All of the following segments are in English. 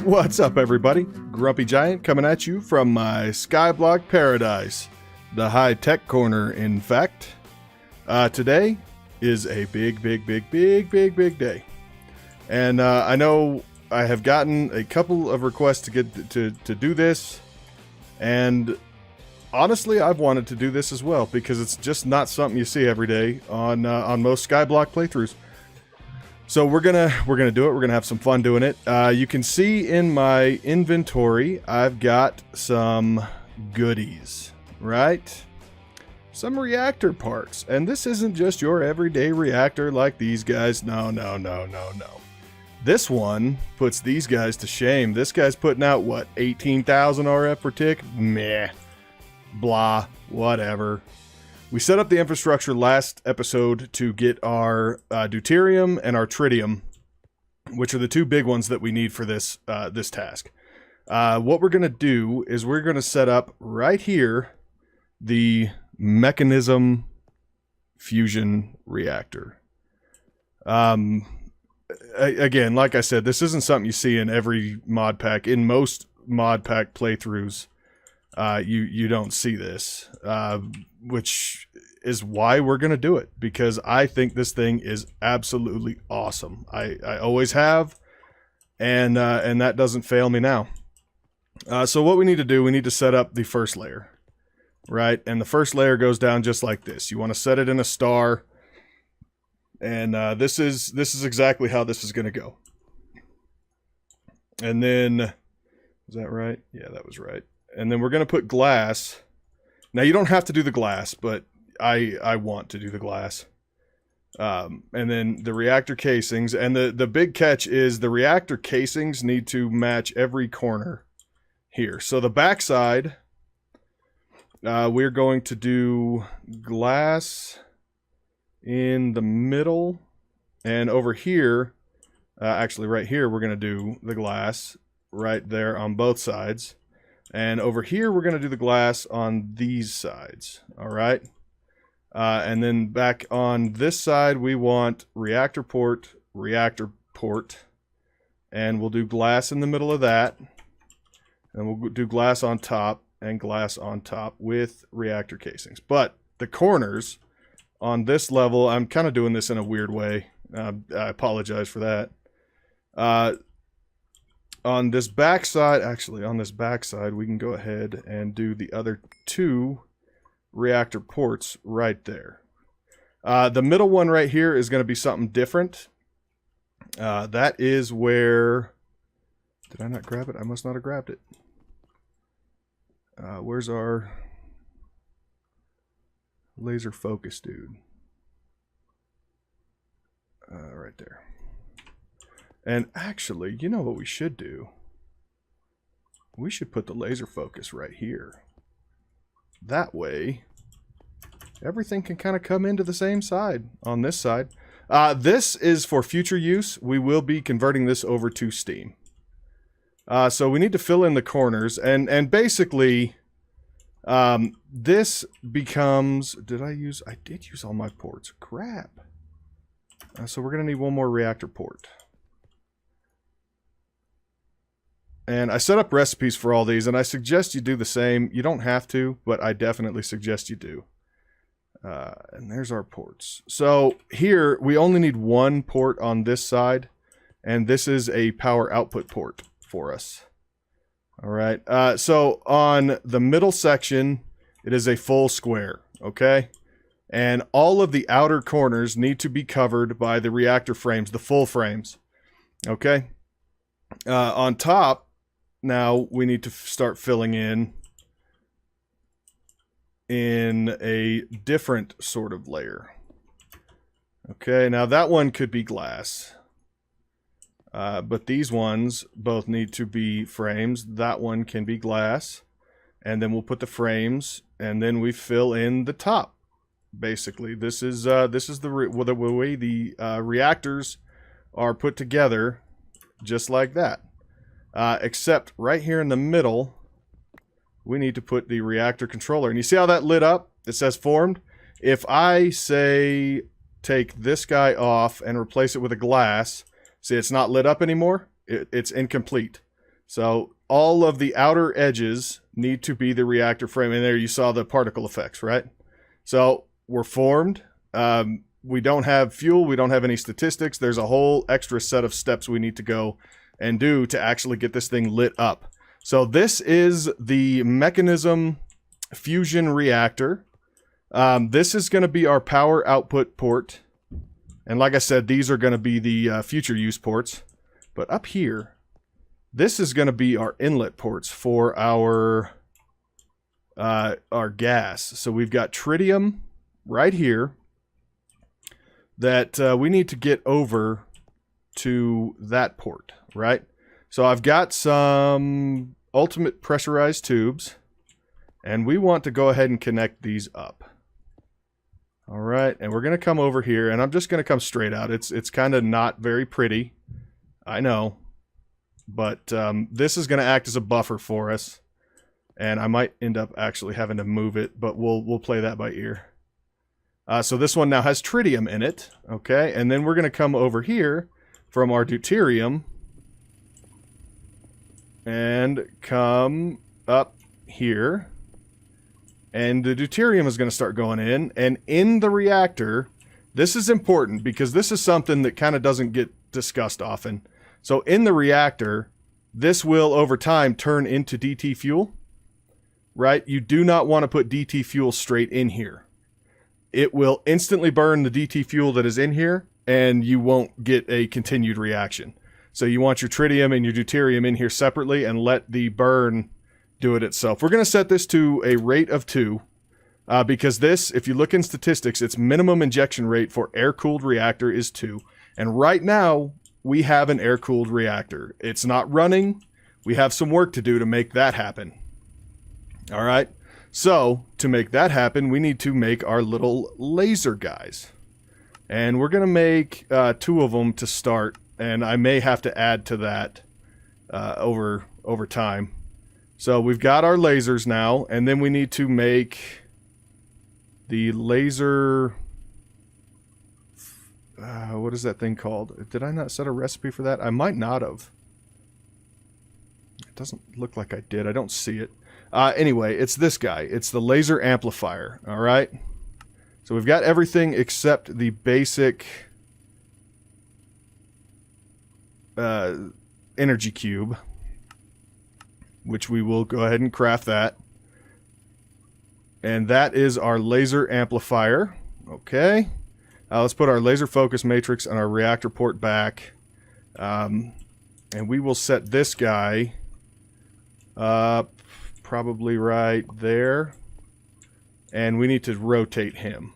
What's up, everybody? Grumpy Giant coming at you from my Skyblock paradise. The high-tech corner, in fact. Today is a big day. And I know I have gotten a couple of requests to get to do this. And honestly, I've wanted to do this as well, because it's just not something you see every day on most Skyblock playthroughs. So we're gonna do it. We're gonna have some fun doing it. You can see in my inventory, I've got some goodies, right? Some reactor parts, and this isn't just your everyday reactor like these guys. No. This one puts these guys to shame. This guy's putting out what, 18,000 RF per tick? Meh, blah, whatever. We set up the infrastructure last episode to get our Deuterium and our Tritium, which are the two big ones that we need for this this task. What we're going to do is we're going to set up right here the Mekanism FUSION REACTor. Again, like I said, this isn't something you see in every mod pack. In most mod pack playthroughs, you don't see this, which is why we're going to do it, because I think this thing is absolutely awesome. I always have, and that doesn't fail me now. So what we need to do, we need to set up the first layer, right? And the first layer goes down just like this. You want to set it in a star, and this is exactly how this is going to go. And then, is that right? Yeah, that was right. And then we're going to put glass. Now, you don't have to do the glass, but I want to do the glass. And then the reactor casings. And the big catch is the reactor casings need to match every corner here. So the backside, we're going to do glass in the middle. And over here, actually right here, we're going to do the glass right there on both sides. And over here, we're going to do the glass on these sides. All right. And then back on this side, we want reactor port. And we'll do glass in the middle of that. And we'll do glass on top and glass on top with reactor casings. But the corners on this level, I'm kind of doing this in a weird way. I apologize for that. On this backside, we can go ahead and do the other two reactor ports right there. The middle one right here is going to be something different. That is where... Did I not grab it? I must not have grabbed it. Where's our laser focus, dude? Right there. And actually, you know what we should do? We should put the laser focus right here. That way, everything can kind of come into the same side on this side. This is for future use. We will be converting this over to Steam. So we need to fill in the corners. And basically, this becomes... I did use all my ports. Crap. So we're going to need one more reactor port. And I set up recipes for all these, and I suggest you do the same. You don't have to, but I definitely suggest you do. And there's our ports. So here, we only need one port on this side, and this is a power output port for us. All right. So on the middle section, it is a full square, okay? And all of the outer corners need to be covered by the reactor frames, the full frames, okay? On top, now we need to start filling in a different sort of layer. Okay, now that one could be glass. But these ones both need to be frames. That one can be glass. And then we'll put the frames, and then we fill in the top. Basically, this is the way the reactors are put together, just like that. Except right here in the middle, we need to put the reactor controller. And you see how that lit up? It says formed. If I say take this guy off and replace it with a glass, see, it's not lit up anymore. It's incomplete. So all of the outer edges need to be the reactor frame. And there you saw the particle effects, right? So we're formed. We don't have fuel. We don't have any statistics. There's a whole extra set of steps we need to go and do to actually get this thing lit up. So this is the Mekanism FUSION REACTOR. This is going to be our power output port. And like I said, these are going to be the future use ports. But up here, this is going to be our inlet ports for our gas. So we've got tritium right here that we need to get over to that port, right? So I've got some ultimate pressurized tubes, and we want to go ahead and connect these up. All right, and we're going to come over here, and I'm just going to come straight out. It's kind of not very pretty, I know, but this is going to act as a buffer for us, and I might end up actually having to move it, but we'll play that by ear. So this one now has tritium in it, okay, and then we're going to come over here from our deuterium and come up here. And the deuterium is going to start going in. And in the reactor, this is important because this is something that kind of doesn't get discussed often. So in the reactor, this will over time turn into DT fuel, right? You do not want to put DT fuel straight in here. It will instantly burn the DT fuel that is in here, and you won't get a continued reaction. So you want your tritium and your deuterium in here separately and let the burn do it itself. We're going to set this to a rate of 2 because this, if you look in statistics, its minimum injection rate for air-cooled reactor is 2. And right now, we have an air-cooled reactor. It's not running. We have some work to do to make that happen. All right. So to make that happen, we need to make our little laser guys. And we're going to make 2 of them to start. And I may have to add to that over time. So we've got our lasers now, and then we need to make the laser... what is that thing called? Did I not set a recipe for that? I might not have. It doesn't look like I did. I don't see it. Anyway, it's this guy. It's the laser amplifier, all right? So we've got everything except the basic energy cube, which we will go ahead and craft that. And that is our laser amplifier. Okay. Let's put our laser focus matrix and our reactor port back. And we will set this guy up probably right there. And we need to rotate him.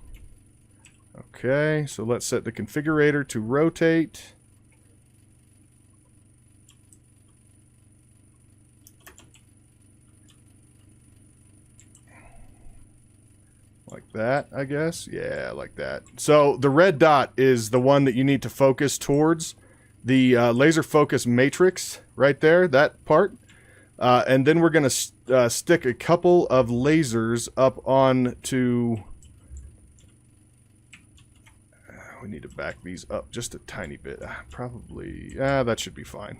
Okay, so let's set the configurator to rotate. Like that, I guess. Yeah, like that. So the red dot is the one that you need to focus towards. The laser focus matrix right there, that part. And then we're going to stick a couple of lasers up on to... we need to back these up just a tiny bit. Probably... that should be fine.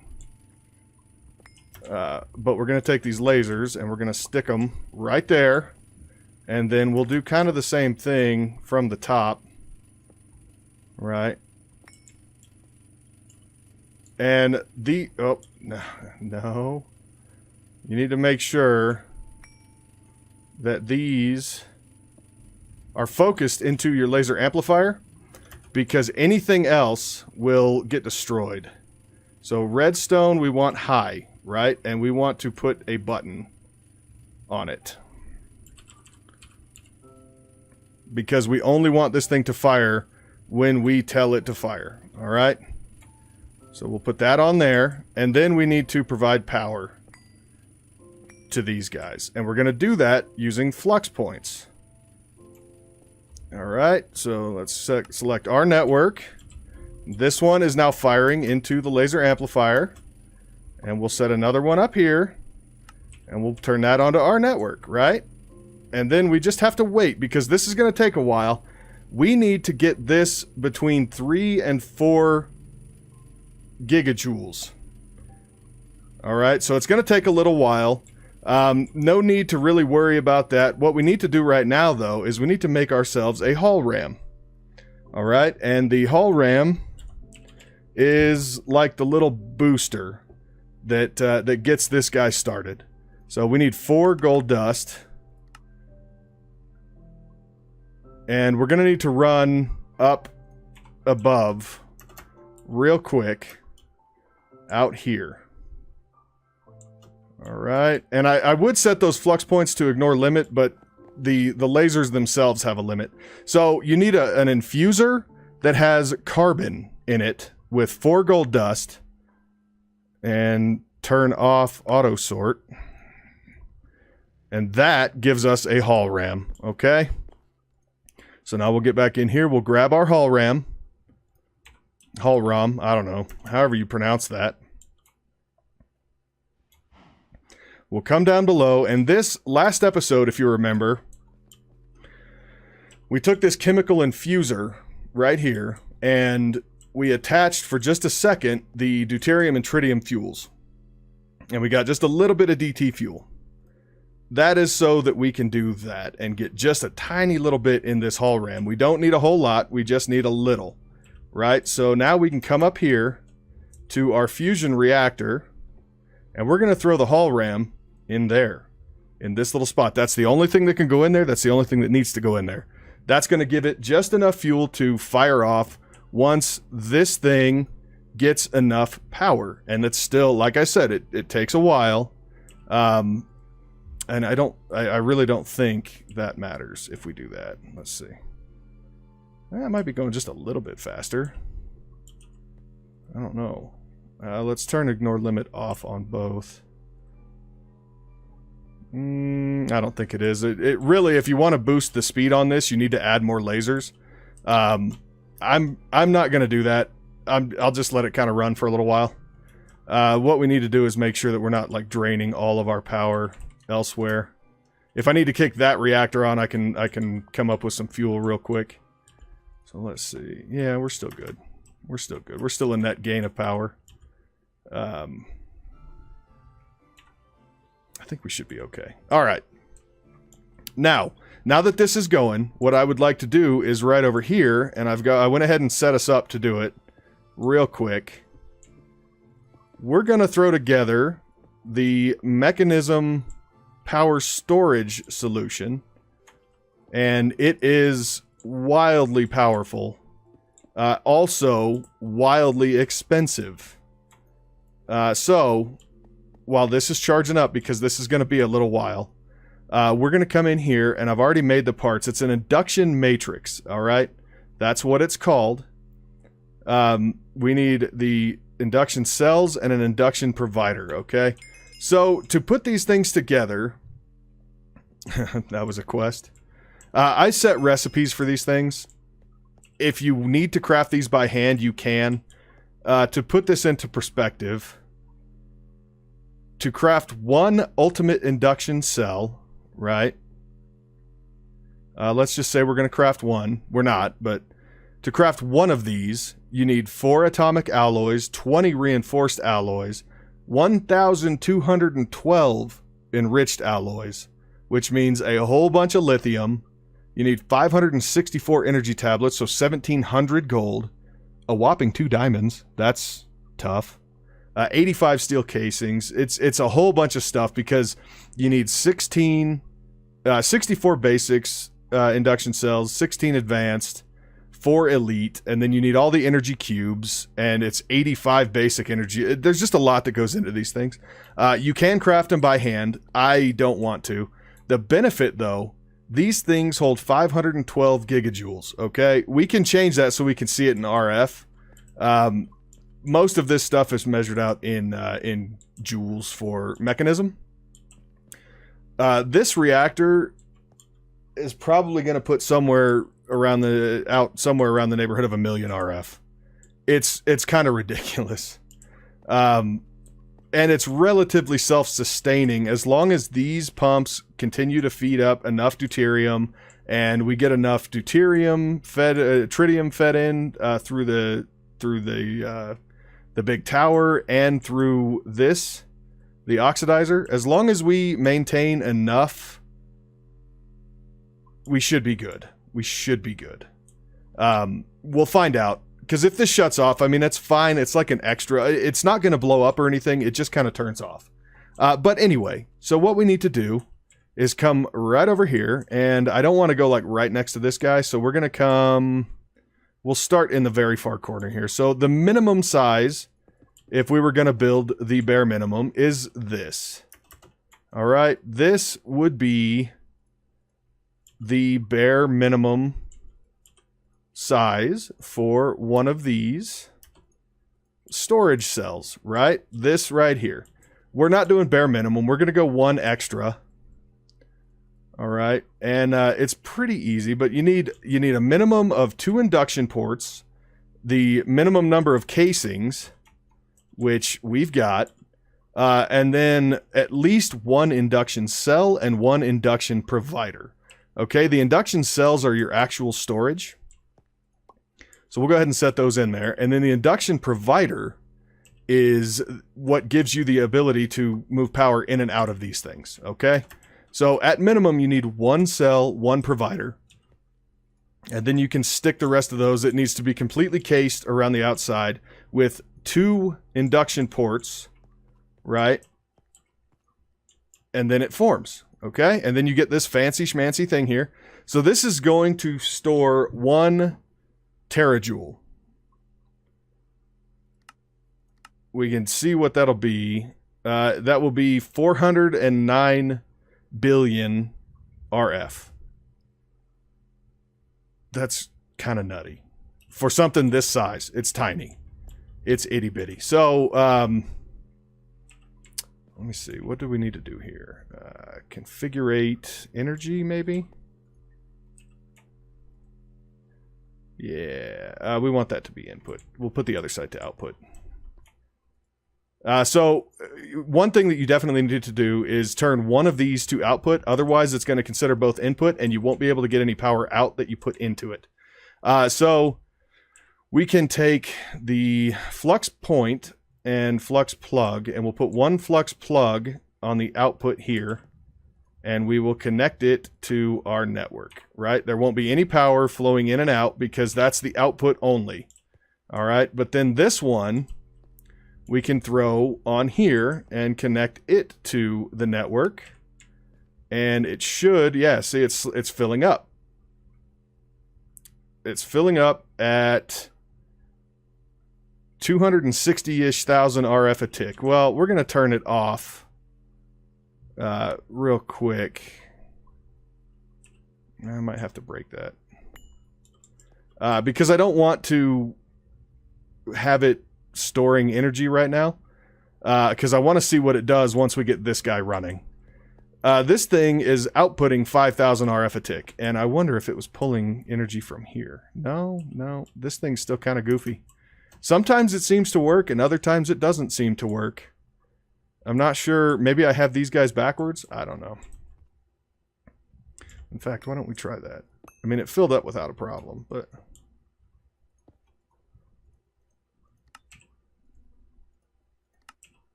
But we're going to take these lasers and we're going to stick them right there. And then we'll do kind of the same thing from the top. Right. And the... oh, no. You need to make sure that these are focused into your laser amplifier, because anything else will get destroyed. So redstone we want high, right? And we want to put a button on it, because we only want this thing to fire when we tell it to fire. All right? So we'll put that on there, and then we need to provide power to these guys. And we're going to do that using flux points. All right, so let's select our network. This one is now firing into the laser amplifier. And we'll set another one up here. And we'll turn that onto our network, right? And then we just have to wait, because this is going to take a while. We need to get this between 3 and 4 gigajoules. All right, so it's going to take a little while. No need to really worry about that. What we need to do right now, though, is we need to make ourselves a hull ram. All right, and the hull ram is like the little booster that that gets this guy started. So we need 4 gold dust. And we're going to need to run up above real quick out here. All right. And I would set those flux points to ignore limit, but the lasers themselves have a limit. So you need an infuser that has carbon in it with 4 gold dust. And turn off auto sort. And that gives us a hull ram. Okay. So now we'll get back in here. We'll grab our hull ram. Hull ram. I don't know. However you pronounce that. We'll come down below, and this last episode, if you remember, we took this chemical infuser right here, and we attached for just a second the Deuterium and Tritium fuels. And we got just a little bit of DT fuel. That is so that we can do that and get just a tiny little bit in this hull ram. We don't need a whole lot, we just need a little. Right, so now we can come up here to our fusion reactor, and we're going to throw the hull ram in there, in this little spot. That's the only thing that can go in there. That's the only thing that needs to go in there. That's going to give it just enough fuel to fire off once this thing gets enough power. And it's still, like I said, it takes a while. And I really don't think that matters if we do that. Let's see. I might be going just a little bit faster. I don't know. Let's turn ignore limit off on both. I don't think it is. It really, if you want to boost the speed on this, you need to add more lasers. I'm not going to do that. I'll just let it kind of run for a little while. What we need to do is make sure that we're not like draining all of our power elsewhere. If I need to kick that reactor on, I can come up with some fuel real quick. So let's see. Yeah, we're still good. We're still good. We're still in net gain of power. I think we should be okay. All right. Now that this is going, what I would like to do is right over here, and I went ahead and set us up to do it real quick. We're going to throw together the Mekanism power storage solution, and it is wildly powerful. Also wildly expensive. So while this is charging up, because this is going to be a little while, we're going to come in here, and I've already made the parts. It's an induction matrix, all right? That's what it's called. We need the induction cells and an induction provider, okay? So to put these things together, that was a quest. I set recipes for these things. If you need to craft these by hand, you can. To put this into perspective, to craft one ultimate induction cell, right? Let's just say we're going to craft one. We're not, but to craft one of these, you need 4 atomic alloys, 20 reinforced alloys, 1,212 enriched alloys, which means a whole bunch of lithium. You need 564 energy tablets, so 1,700 gold, a whopping 2 diamonds. That's tough. 85 steel casings. It's a whole bunch of stuff because you need 64 basics induction cells, 16 advanced, 4 elite, and then you need all the energy cubes, and it's 85 basic energy. There's just a lot that goes into these things. You can craft them by hand. I don't want to. The benefit, though, these things hold 512 gigajoules, okay? We can change that so we can see it in RF. Most of this stuff is measured out in joules for Mekanism. This reactor is probably going to put somewhere around the neighborhood of 1 million RF. It's kind of ridiculous. And it's relatively self-sustaining as long as these pumps continue to feed up enough deuterium, and we get enough deuterium fed, tritium fed in through the big tower and through this the oxidizer, as long as we maintain enough, we should be good. We should be good. We'll find out. Because if this shuts off, I mean, that's fine. It's like an extra. It's not going to blow up or anything. It just kind of turns off. But anyway, so what we need to do is come right over here. And I don't want to go like right next to this guy. So we're going to come... We'll start in the very far corner here. So the minimum size, if we were going to build the bare minimum, is this. All right. This would be the bare minimum size for one of these storage cells, right? This right here. We're not doing bare minimum. We're going to go one extra. All right. And it's pretty easy, but you need a minimum of 2 induction ports, the minimum number of casings, which we've got, and then at least 1 induction cell and 1 induction provider. Okay, the induction cells are your actual storage. So we'll go ahead and set those in there. And then the induction provider is what gives you the ability to move power in and out of these things. Okay, so at minimum, you need 1 cell, 1 provider. And then you can stick the rest of those. It needs to be completely cased around the outside with 2 induction ports, right? And then it forms, okay? And then you get this fancy schmancy thing here. So this is going to store 1 terajoule. We can see what that'll be. That will be 409 billion RF. That's kind of nutty. For something this size, it's tiny. It's itty bitty. So, let me see. What do we need to do here? Configurate energy, maybe? Yeah, we want that to be input. We'll put the other side to output. So one thing that you definitely need to do is turn one of these to output. Otherwise, it's going to consider both input, and you won't be able to get any power out that you put into it. So we can take the flux point and flux plug, and we'll put 1 flux plug on the output here, and we will connect it to our network, right? There won't be any power flowing in and out because that's the output only. All right, but then this one we can throw on here and connect it to the network, and it should, yeah, see, it's filling up. It's filling up at 260-ish thousand RF a tick. Well, we're going to turn it off real quick. I might have to break that. Because I don't want to have it storing energy right now. Because I want to see what it does once we get this guy running. This thing is outputting 5,000 RF a tick. And I wonder if it was pulling energy from here. No. This thing's still kind of goofy. Sometimes it seems to work, and other times it doesn't seem to work. I'm not sure. Maybe I have these guys backwards. I don't know. In fact, why don't we try that? I mean, it filled up without a problem, but...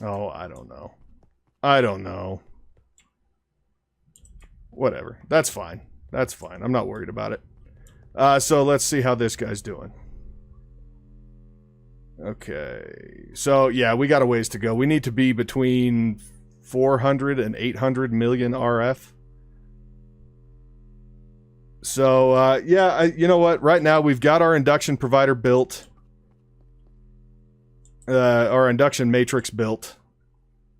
Oh, I don't know. I don't know. Whatever. That's fine. That's fine. I'm not worried about it. So let's see how this guy's doing. Okay. So, yeah, we got a ways to go. We need to be between 400 and 800 million RF. So, yeah, you know what? Right now, we've got our induction provider built. Our induction matrix built.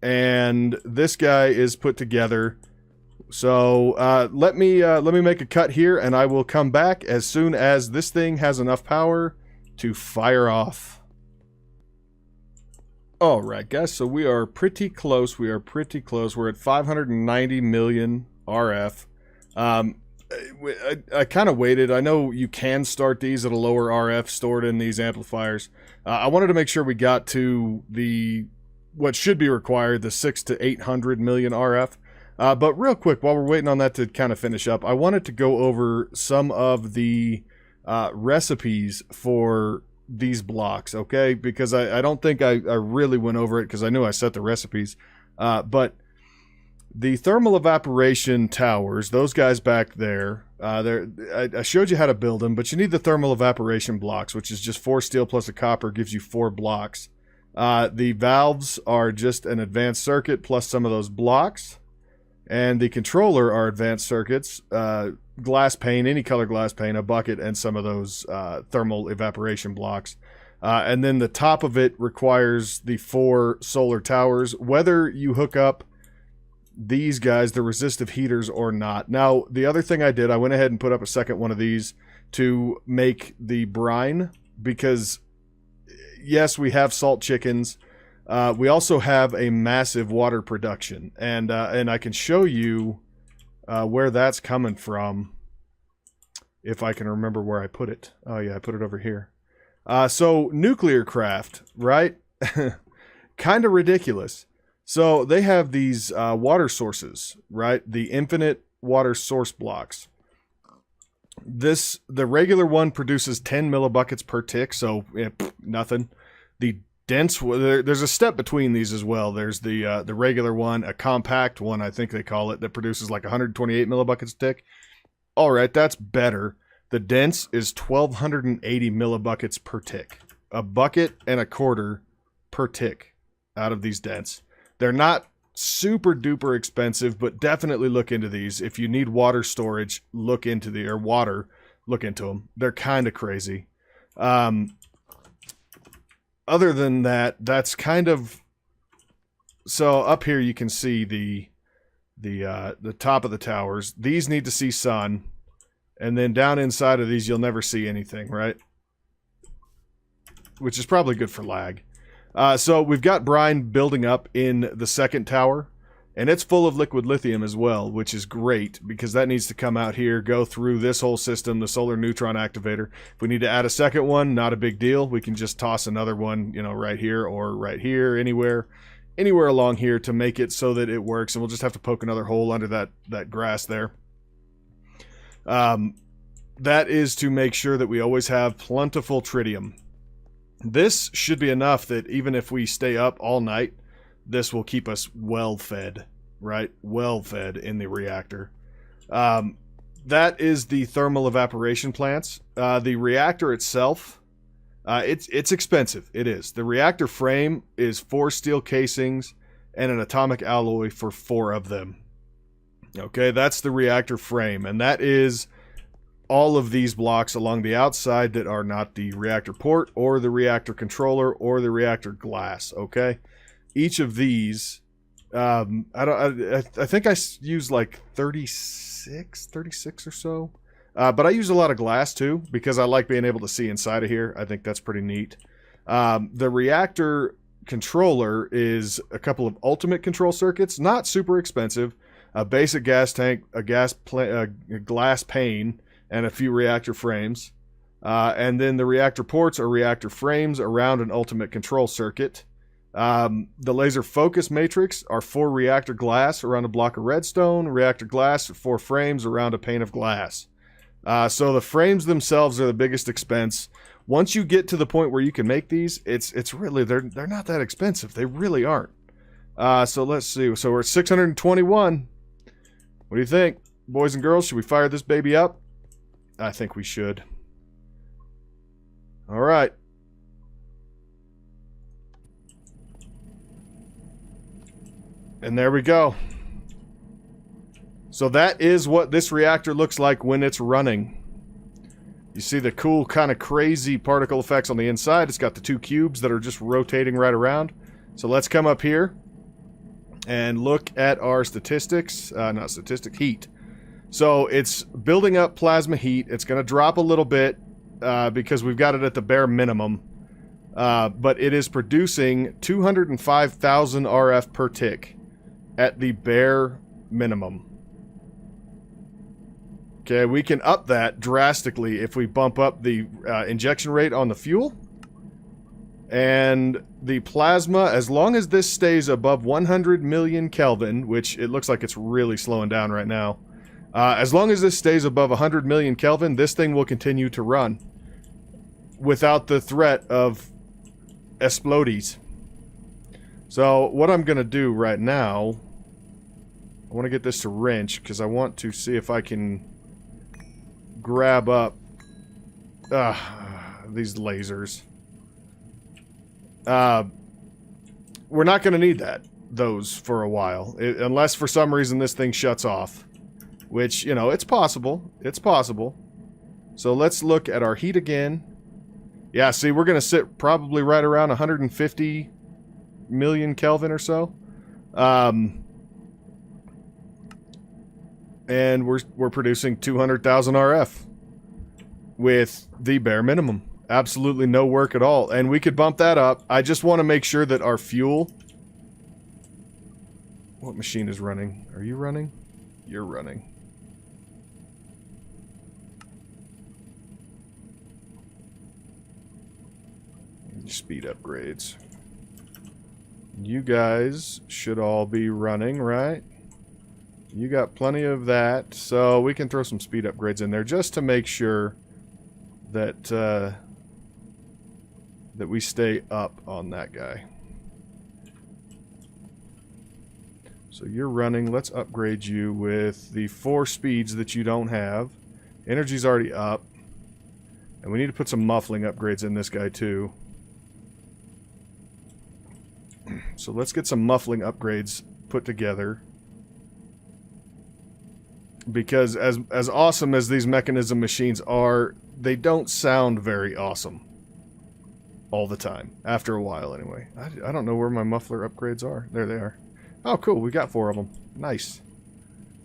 And this guy is put together. So let me make a cut here, and I will come back as soon as this thing has enough power to fire off. All right, guys. So we are pretty close. We're at 590 million RF. I kind of waited. I know you can start these at a lower RF stored in these amplifiers. I wanted to make sure we got to what should be required, the 600 to 800 million RF. But real quick, while we're waiting on that to kind of finish up, I wanted to go over some of the recipes for these blocks, okay? Because I don't think I really went over it because I knew I set the recipes. But the thermal evaporation towers, those guys back there, I showed you how to build them, but you need the thermal evaporation blocks, which is just 4 steel plus a copper, gives you 4 blocks. The valves are just an advanced circuit plus some of those blocks. And the controller are advanced circuits, glass pane, any color glass pane, a bucket, and some of those thermal evaporation blocks. And then the top of it requires the 4 solar towers, whether you hook up these guys, the resistive heaters, or not. Now, the other thing I did, I went ahead and put up a second one of these to make the brine, because yes, we have salt chickens. We also have a massive water production, and I can show you where that's coming from if I can remember where I put it. Oh yeah, I put it over here. So nuclear craft, right? Kind of ridiculous. So they have these water sources, right? The infinite water source blocks. The regular one produces 10 millibuckets per tick, so nothing. The dense, there's a step between these as well. There's the regular one, a compact one, I think they call it, that produces like 128 millibuckets a tick. All right, that's better. The dense is 1,280 millibuckets per tick. A bucket and a quarter per tick out of these dents. They're not super duper expensive, but definitely look into these. If you need water storage, look into look into them. They're kind of crazy. Other than that, that's kind of, so up here you can see the top of the towers. These need to see sun, and then down inside of these you'll never see anything, right? Which is probably good for lag. So we've got brine building up in the second tower, and it's full of liquid lithium as well, which is great because that needs to come out here, go through this whole system, the solar neutron activator. If we need to add a second one, not a big deal. We can just toss another one, you know, right here or right here, anywhere along here to make it so that it works, and we'll just have to poke another hole under that grass there. That is to make sure that we always have plentiful tritium. This should be enough that even if we stay up all night, this will keep us well fed, right? Well fed in the reactor. That is the thermal evaporation plants. The reactor itself, it's expensive. It is. The reactor frame is 4 steel casings and an atomic alloy for 4 of them. Okay, that's the reactor frame, and that is all of these blocks along the outside that are not the reactor port or the reactor controller or the reactor glass. Okay, each of these, I think I use like 36 or so, but I use a lot of glass too because I like being able to see inside of here. I think that's pretty neat. The reactor controller is a couple of ultimate control circuits, not super expensive, a basic gas tank, a glass pane, and a few reactor frames. And then the reactor ports are reactor frames around an ultimate control circuit. The laser focus matrix are 4 reactor glass around a block of redstone, reactor glass 4 frames around a pane of glass. So the frames themselves are the biggest expense. Once you get to the point where you can make these, it's really, they're not that expensive. They really aren't. So let's see. So we're at 621. What do you think, boys and girls? Should we fire this baby up? I think we should. All right. And there we go. So that is what this reactor looks like when it's running. You see the cool kind of crazy particle effects on the inside. It's got the 2 cubes that are just rotating right around. So let's come up here and look at our statistics. Not statistics, heat. So it's building up plasma heat. It's going to drop a little bit because we've got it at the bare minimum. But it is producing 205,000 RF per tick at the bare minimum. Okay, we can up that drastically if we bump up the injection rate on the fuel. And the plasma, as long as this stays above 100 million Kelvin, which it looks like it's really slowing down right now. As long as this stays above 100 million Kelvin, this thing will continue to run. without the threat of explodies. So what I'm gonna do right now, I want to get this to wrench because I want to see if I can grab up these lasers. We're not going to need those for a while, unless for some reason this thing shuts off, which, you know, it's possible. It's possible. So let's look at our heat again. Yeah, see, we're going to sit probably right around 150 million Kelvin or so. And we're producing 200,000 RF with the bare minimum. Absolutely no work at all. And we could bump that up. I just want to make sure that our fuel... What machine is running? Are you running? You're running. Speed upgrades. You guys should all be running, right? You got plenty of that, so we can throw some speed upgrades in there just to make sure that that we stay up on that guy. So you're running. Let's upgrade you with the 4 speeds that you don't have. Energy's already up. And we need to put some muffling upgrades in this guy too. So let's get some muffling upgrades put together. Because as awesome as these Mekanism machines are, they don't sound very awesome all the time. After a while, anyway. I don't know where my muffler upgrades are. There they are. Oh, cool. We got 4 of them. Nice.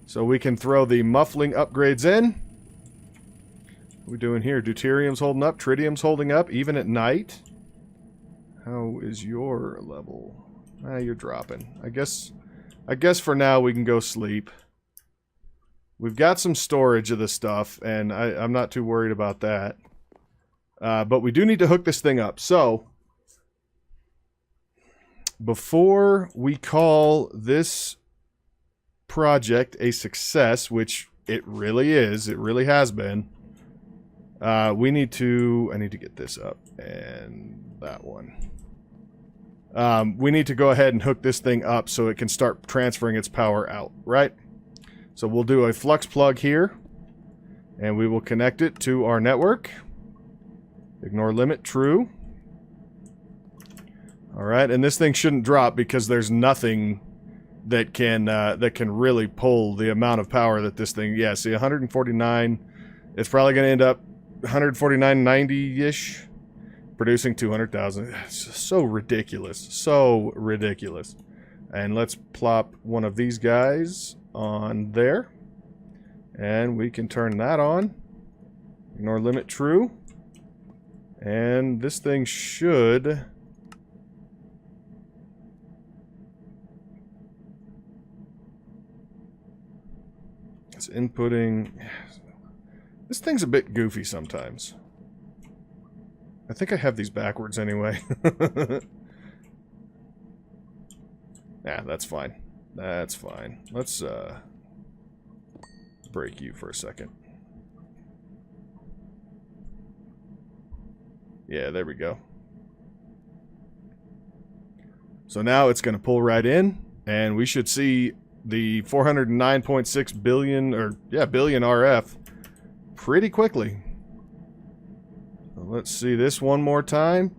So we can throw the muffling upgrades in. What are we doing here? Deuterium's holding up. Tritium's holding up, even at night. How is your level? Ah, you're dropping. I guess for now we can go sleep. We've got some storage of the stuff, and I'm not too worried about that. But we do need to hook this thing up. So, before we call this project a success, which it really is, it really has been, we need to... I need to get this up, and that one. We need to go ahead and hook this thing up so it can start transferring its power out, right? So we'll do a flux plug here, and we will connect it to our network. Ignore limit, true. Alright, and this thing shouldn't drop because there's nothing that can really pull the amount of power that this thing... Yeah, see, 149. It's probably going to end up 149.90-ish, producing 200,000. It's so ridiculous. So ridiculous. And let's plop one of these guys on there. And we can turn that on. Ignore limit, true. And this thing should... It's inputting... This thing's a bit goofy sometimes. I think I have these backwards anyway. Yeah, that's fine. That's fine. Let's break you for a second. Yeah, there we go. So now it's going to pull right in, and we should see the 409.6 billion, or yeah, billion RF pretty quickly. So let's see this one more time.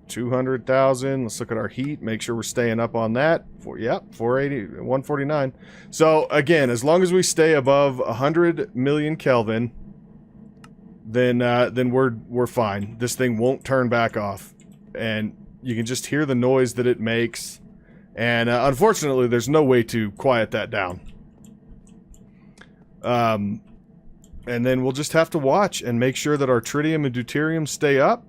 200,000. Let's look at our heat. Make sure we're staying up on that. Yep, 480, 149. So again, as long as we stay above 100 million Kelvin, then we're fine. This thing won't turn back off, and you can just hear the noise that it makes. And unfortunately, there's no way to quiet that down. And then we'll just have to watch and make sure that our tritium and deuterium stay up.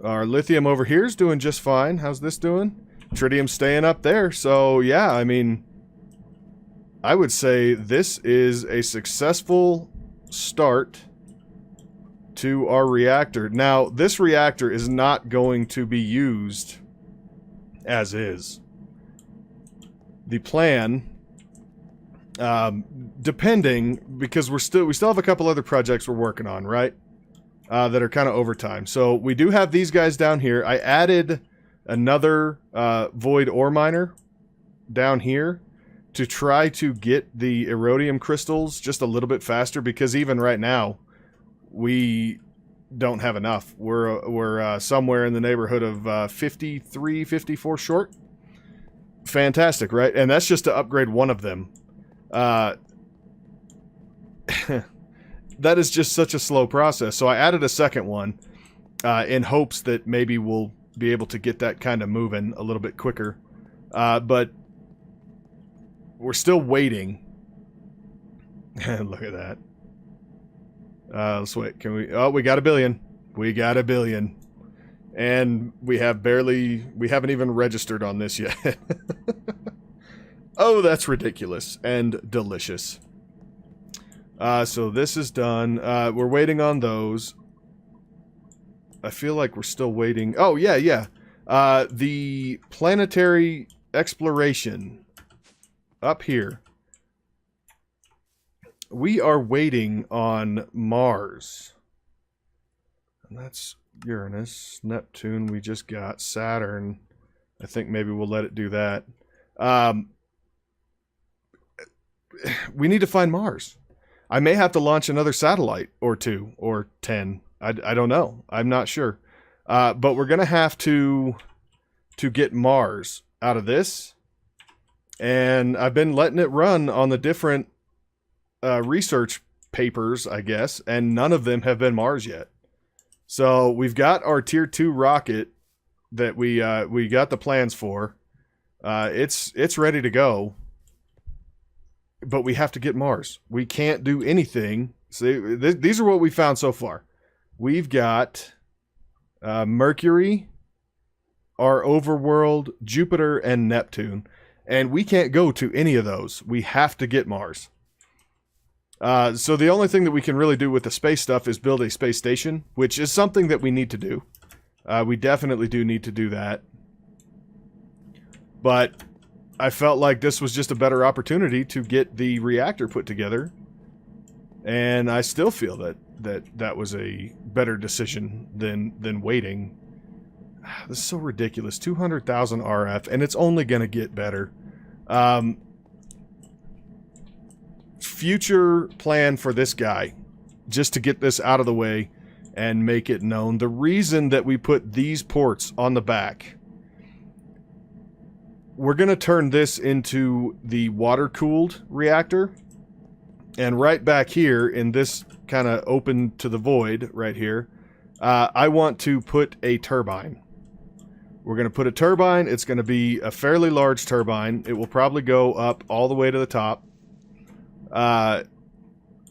Our lithium over here is doing just fine. How's this doing? Tritium's staying up there. So, yeah, I mean, I would say this is a successful start to our reactor. Now, this reactor is not going to be used as is. The plan, depending, because we still have a couple other projects we're working on, right? that are kind of overtime. So we do have these guys down here. I added another void ore miner down here to try to get the erodium crystals just a little bit faster, because even right now we don't have enough. We're somewhere in the neighborhood of 53, 54 short. Fantastic, right? And that's just to upgrade one of them. That is just such a slow process. So I added a second one in hopes that maybe we'll be able to get that kind of moving a little bit quicker. But we're still waiting. Look at that. Let's wait. Can we? Oh, we got a billion. We got a billion. And we haven't even registered on this yet. Oh, that's ridiculous and delicious. So this is done. We're waiting on those. I feel like we're still waiting. Oh, yeah. The planetary exploration up here. We are waiting on Mars. And that's Uranus. Neptune we just got. Saturn. I think maybe we'll let it do that. We need to find Mars. I may have to launch another satellite or 2 or 10. I don't know. I'm not sure. But we're going to have to get Mars out of this. And I've been letting it run on the different research papers, I guess, and none of them have been Mars yet. So we've got our Tier 2 rocket that we got the plans for. It's ready to go. But we have to get Mars. We can't do anything. See, these are what we found so far. We've got Mercury, our overworld, Jupiter, and Neptune. And we can't go to any of those. We have to get Mars. So the only thing that we can really do with the space stuff is build a space station, which is something that we need to do. We definitely do need to do that. But I felt like this was just a better opportunity to get the reactor put together. And I still feel that was a better decision than waiting. This is so ridiculous. 200,000 RF, and it's only going to get better. Future plan for this guy, just to get this out of the way and make it known. The reason that we put these ports on the back, we're going to turn this into the water-cooled reactor. And right back here in this kind of open to the void right here, I want to put a turbine. We're going to put a turbine. It's going to be a fairly large turbine. It will probably go up all the way to the top. And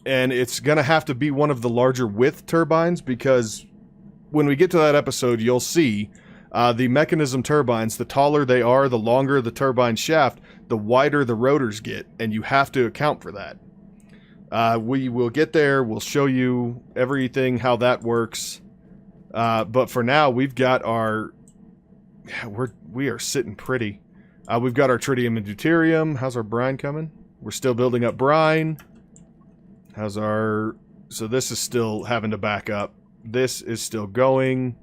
it's going to have to be one of the larger width turbines, because when we get to that episode, you'll see the Mekanism turbines, the taller they are, the longer the turbine shaft, the wider the rotors get, and you have to account for that. We will get there. We'll show you everything, how that works. But for now, we've got our... we are sitting pretty. We've got our Tritium and Deuterium. How's our brine coming? We're still building up brine. How's our... So this is still having to back up. This is still going.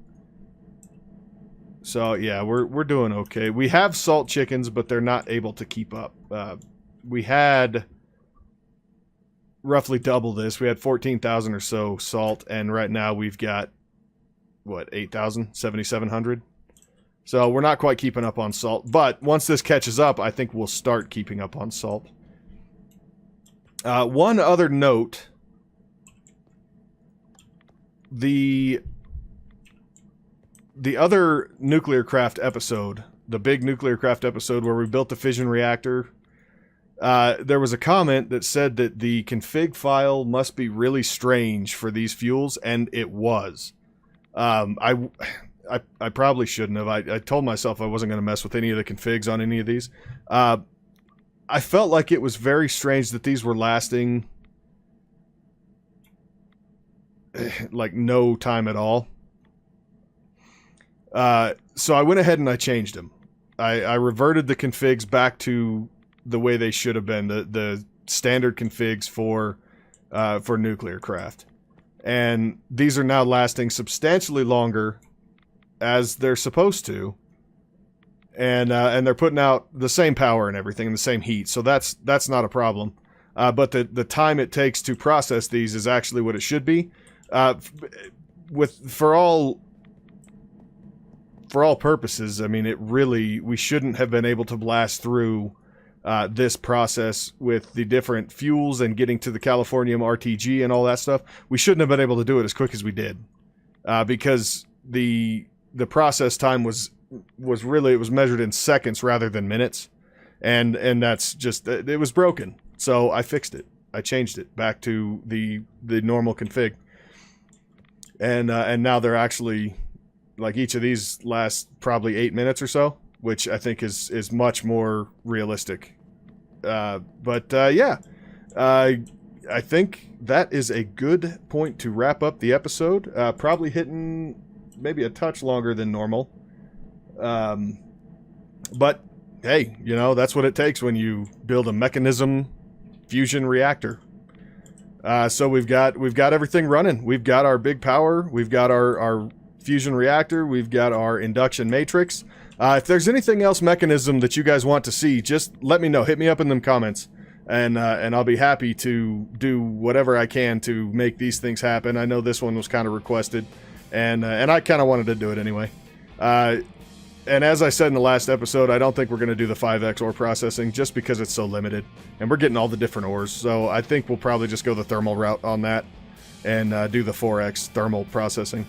So yeah, we're doing okay. We have salt chickens, but they're not able to keep up. We had roughly double this. We had 14,000 or so salt, and right now we've got, what, 8,000? 7,700? So we're not quite keeping up on salt. But once this catches up, I think we'll start keeping up on salt. One other note. The other nuclear craft episode, the big nuclear craft episode where we built the fission reactor, there was a comment that said that the config file must be really strange for these fuels, and it was. I probably shouldn't have. I told myself I wasn't going to mess with any of the configs on any of these. I felt like it was very strange that these were lasting like no time at all. So I went ahead and I changed them. I reverted the configs back to the way they should have been, the standard configs for nuclear craft. And these are now lasting substantially longer as they're supposed to. And they're putting out the same power and everything and the same heat. So that's not a problem. But the time it takes to process these is actually what it should be. For all purposes, I mean, we shouldn't have been able to blast through this process with the different fuels and getting to the Californium RTG and all that stuff. We shouldn't have been able to do it as quick as we did, because the process time was measured in seconds rather than minutes, and that's just, it was broken. So I fixed it. I changed it back to the normal config, and now they're actually, like, each of these lasts probably 8 minutes or so, which I think is much more realistic. Yeah, I think that is a good point to wrap up the episode. Probably hitting maybe a touch longer than normal. But hey, you know, that's what it takes when you build a Mekanism fusion reactor. So we've got everything running. We've got our big power. We've got our fusion reactor. We've got our induction matrix. If there's anything else Mekanism that you guys want to see, just let me know. Hit me up in them comments, and I'll be happy to do whatever I can to make these things happen. I know this one was kind of requested, and I kind of wanted to do it anyway. And as I said in the last episode, I don't think we're going to do the 5x ore processing just because it's so limited, and we're getting all the different ores. So I think we'll probably just go the thermal route on that, and do the 4x thermal processing.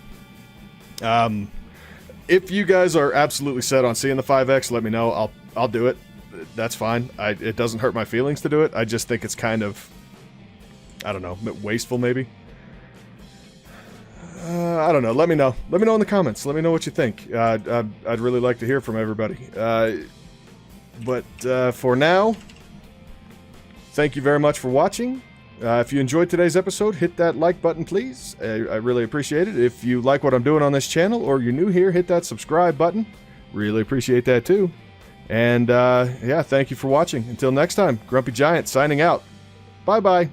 If you guys are absolutely set on seeing the 5x, let me know. I'll do it. That's fine. It doesn't hurt my feelings to do it. I just think it's kind of, I don't know, wasteful maybe. I don't know. Let me know. Let me know in the comments. Let me know what you think. I'd really like to hear from everybody. But for now, thank you very much for watching. If you enjoyed today's episode, hit that like button, please. I really appreciate it. If you like what I'm doing on this channel, or you're new here, hit that subscribe button. Really appreciate that too. And yeah, thank you for watching. Until next time, Grumpy Giant signing out. Bye-bye.